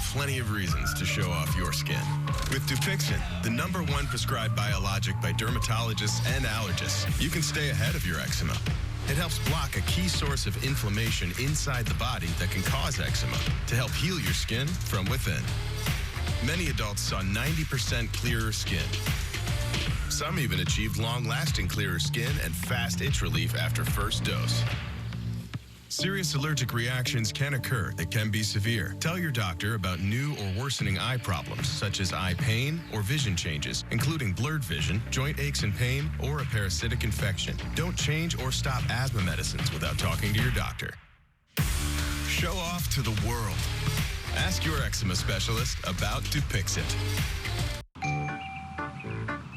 plenty of reasons to show off your skin. With Dupixent, the #1 prescribed biologic by dermatologists and allergists, you can stay ahead of your eczema. It helps block a key source of inflammation inside the body that can cause eczema to help heal your skin from within. Many adults saw 90% clearer skin. Some even achieved long-lasting clearer skin and fast itch relief after first dose. Serious allergic reactions can occur that can be severe. Tell your doctor about new or worsening eye problems, such as eye pain or vision changes, including blurred vision, joint aches and pain, or a parasitic infection. Don't change or stop asthma medicines without talking to your doctor. Show off to the world. Ask your eczema specialist about Dupixent.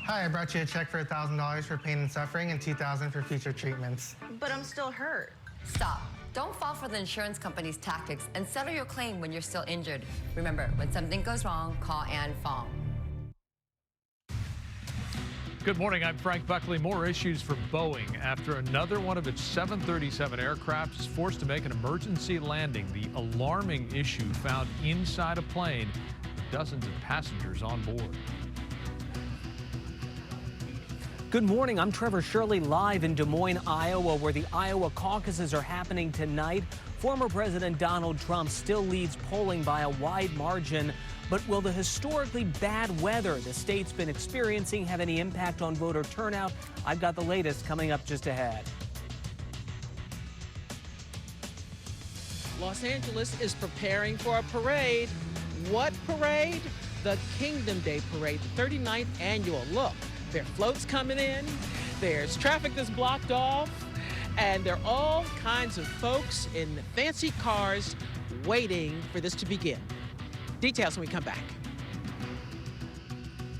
Hi, I brought you a check for $1,000 for pain and suffering and $2,000 for future treatments. But I'm still hurt. Stop. Don't fall for the insurance company's tactics and settle your claim when you're still injured. Remember, when something goes wrong, call Ann Fong. Good morning, I'm Frank Buckley. More issues for Boeing after another one of its 737 aircraft is forced to make an emergency landing. The alarming issue found inside a plane with dozens of passengers on board. Good morning, I'm Trevor Shirley live in Des Moines, Iowa, where the Iowa caucuses are happening tonight. Former President Donald Trump still leads polling by a wide margin, but will the historically bad weather the state's been experiencing have any impact on voter turnout? I've got the latest coming up just ahead. Los Angeles is preparing for a parade. What parade? The Kingdom Day Parade, the 39th annual. Look. There are floats coming in, there's traffic that's blocked off, and there are all kinds of folks in fancy cars waiting for this to begin. Details when we come back.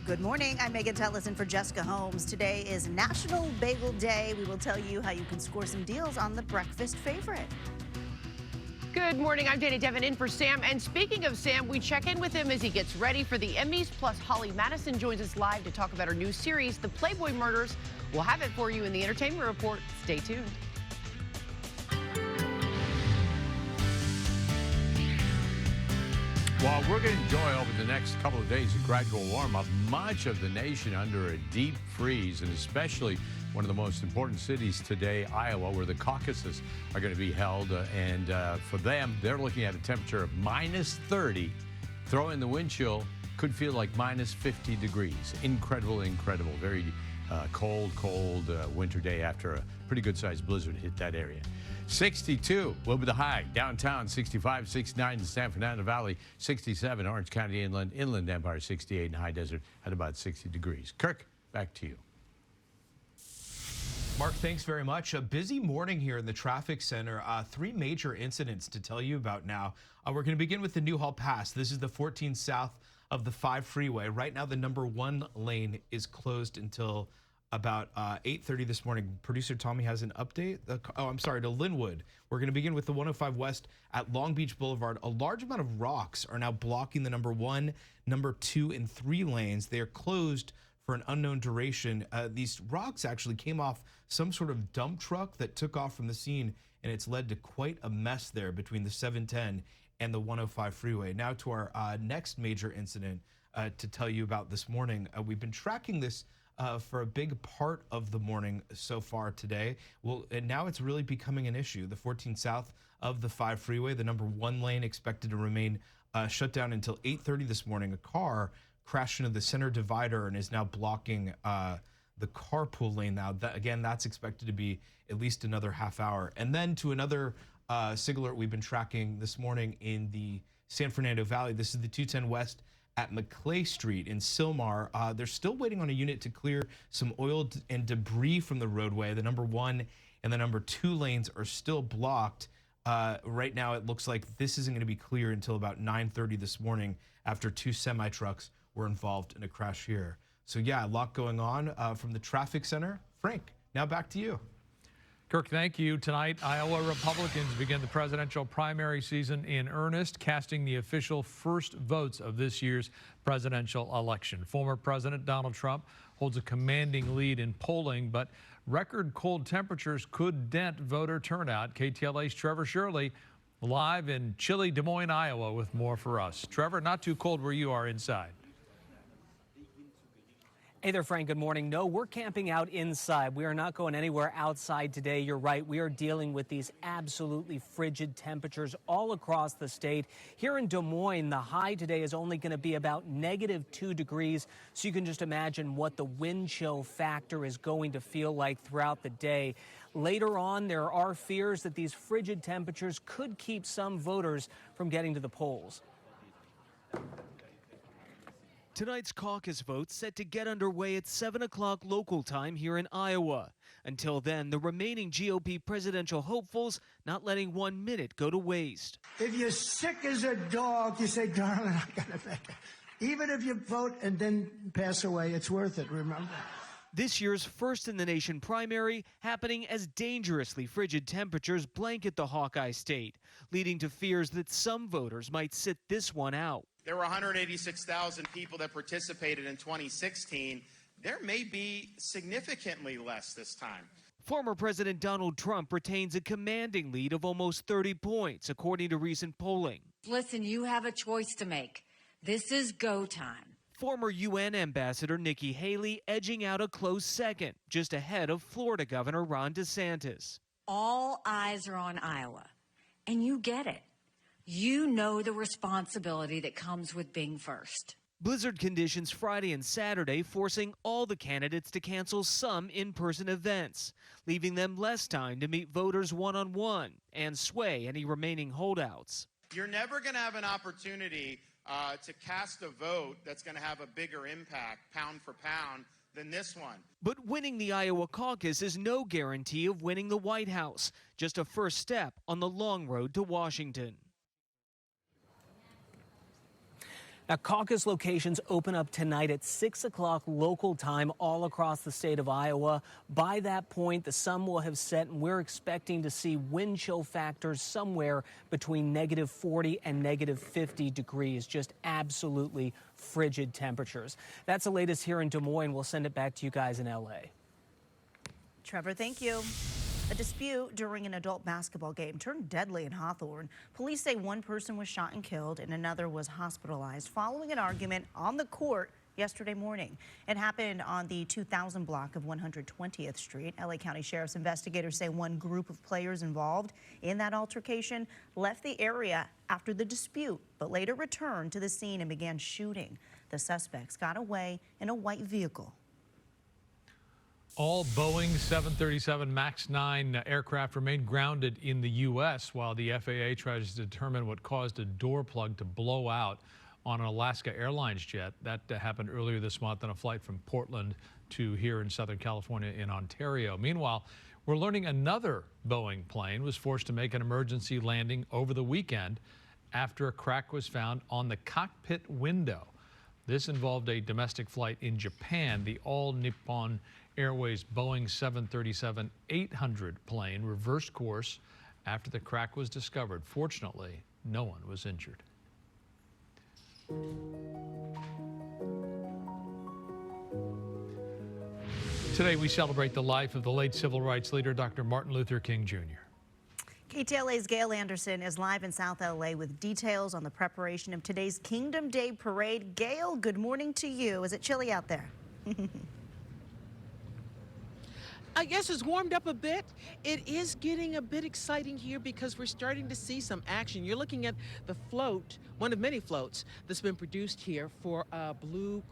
Good morning, I'm Megan Tutlis in for Jessica Holmes. Today is National Bagel Day. We will tell you how you can score some deals on the breakfast favorite. Good morning, I'm Dana Devin in for Sam. And speaking of Sam, we check in with him as he gets ready for the Emmys. Plus, Holly Madison joins us live to talk about her new series, The Playboy Murders. We'll have it for you in the Entertainment Report. Stay tuned. While we're going to enjoy over the next couple of days a gradual warm-up, much of the nation under a deep freeze, and especially one of the most important cities today, Iowa, where the caucuses are going to be held. For them, they're looking at a temperature of -30. Throw in the wind chill, could feel like -50 degrees. Incredible, incredible. Very cold winter day after a pretty good-sized blizzard hit that area. 62 will be the high. Downtown, 65, 69 in San Fernando Valley, 67 Orange County Inland Empire, 68 in High Desert at about 60 degrees. Kirk, back to you. Mark, thanks very much. A busy morning here in the traffic center. 3 major incidents to tell you about now. We're going to begin with the Newhall Pass. This is the 14 south of the 5 freeway. Right now, the #1 lane is closed until about 8:30 this morning. Producer Tommy has an update. To Linwood. We're going to begin with the 105 West at Long Beach Boulevard. A large amount of rocks are now blocking the #1, #2, and 3 lanes. They are closed for an unknown duration. These rocks actually came off some sort of dump truck that took off from the scene, and it's led to quite a mess there between the 710 and the 105 freeway. Now to our next major incident to tell you about this morning. We've been tracking this for a big part of the morning so far today. Well, and now it's really becoming an issue. The 14 south of the 5 freeway, the #1 lane expected to remain shut down until 8:30 this morning. A car crashed into the center divider and is now blocking the carpool lane now. That's expected to be at least another half hour. And then to another SIG we've been tracking this morning in the San Fernando Valley. This is the 210 West at McClay Street in Sylmar. They're still waiting on a unit to clear some oil and debris from the roadway. The #1 and the #2 lanes are still blocked. Right now, it looks like this isn't going to be clear until about 9:30 this morning after 2 semi-trucks were involved in a crash here. So yeah, a lot going on from the traffic center. Frank, now back to you. Kirk, thank you. Tonight, Iowa Republicans begin the presidential primary season in earnest, casting the official first votes of this year's presidential election. Former President Donald Trump holds a commanding lead in polling, but record cold temperatures could dent voter turnout. KTLA's Trevor Shirley live in chilly Des Moines, Iowa with more for us. Trevor, not too cold where you are inside. Hey there, Frank. Good morning. No, we're camping out inside. We are not going anywhere outside today. You're right. We are dealing with these absolutely frigid temperatures all across the state. Here in Des Moines, the high today is only going to be about -2 degrees. So you can just imagine what the wind chill factor is going to feel like throughout the day. Later on, there are fears that these frigid temperatures could keep some voters from getting to the polls. Tonight's caucus vote set to get underway at 7 o'clock local time here in Iowa. Until then, the remaining GOP presidential hopefuls not letting 1 minute go to waste. If you're sick as a dog, you say, darling, I gotta make it. Even if you vote and then pass away, it's worth it, remember? This year's first in the nation primary happening as dangerously frigid temperatures blanket the Hawkeye state, leading to fears that some voters might sit this one out. There were 186,000 people that participated in 2016. There may be significantly less this time. Former President Donald Trump retains a commanding lead of almost 30 points, according to recent polling. Listen, you have a choice to make. This is go time. Former UN Ambassador Nikki Haley edging out a close second, just ahead of Florida Governor Ron DeSantis. All eyes are on Iowa, and you get it. You know the responsibility that comes with being first. Blizzard conditions Friday and Saturday forcing all the candidates to cancel some in-person events, leaving them less time to meet voters one-on-one and sway any remaining holdouts. You're never going to have an opportunity to cast a vote that's going to have a bigger impact, pound for pound, than this one. But winning the Iowa caucus is no guarantee of winning the White House, just a first step on the long road to Washington. Now, caucus locations open up tonight at 6 o'clock local time all across the state of Iowa. By that point, the sun will have set, and we're expecting to see wind chill factors somewhere between -40 and -50 degrees. Just absolutely frigid temperatures. That's the latest here in Des Moines. We'll send it back to you guys in L.A. Trevor, thank you. A dispute during an adult basketball game turned deadly in Hawthorne. Police say one person was shot and killed and another was hospitalized following an argument on the court yesterday morning. It happened on the 2000 block of 120th Street. LA County Sheriff's investigators say one group of players involved in that altercation left the area after the dispute, but later returned to the scene and began shooting. The suspects got away in a white vehicle. All Boeing 737 MAX 9 aircraft remain grounded in the U.S. while the FAA tries to determine what caused a door plug to blow out on an Alaska Airlines jet. That happened earlier this month on a flight from Portland to here in Southern California in Ontario. Meanwhile, we're learning another Boeing plane was forced to make an emergency landing over the weekend after a crack was found on the cockpit window. This involved a domestic flight in Japan. The All Nippon Airways Boeing 737-800 plane reversed course after the crack was discovered. Fortunately, no one was injured. Today, we celebrate the life of the late civil rights leader, Dr. Martin Luther King Jr. KTLA's Gail Anderson is live in South LA with details on the preparation of today's Kingdom Day parade. Gail, good morning to you. Is it chilly out there? I guess it's warmed up a bit. It is getting a bit exciting here because we're starting to see some action. You're looking at the float, one of many floats that's been produced here for Blue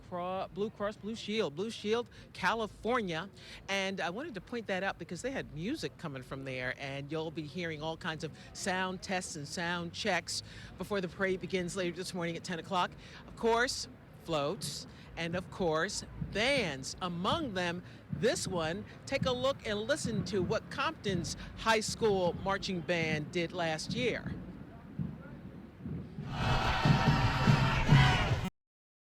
Shield, California. And I wanted to point that out because they had music coming from there, and you'll be hearing all kinds of sound tests and sound checks before the parade begins later this morning at 10 o'clock. Of course, floats. And of course, bands. Among them, this one. Take a look and listen to what Compton's high school marching band did last year.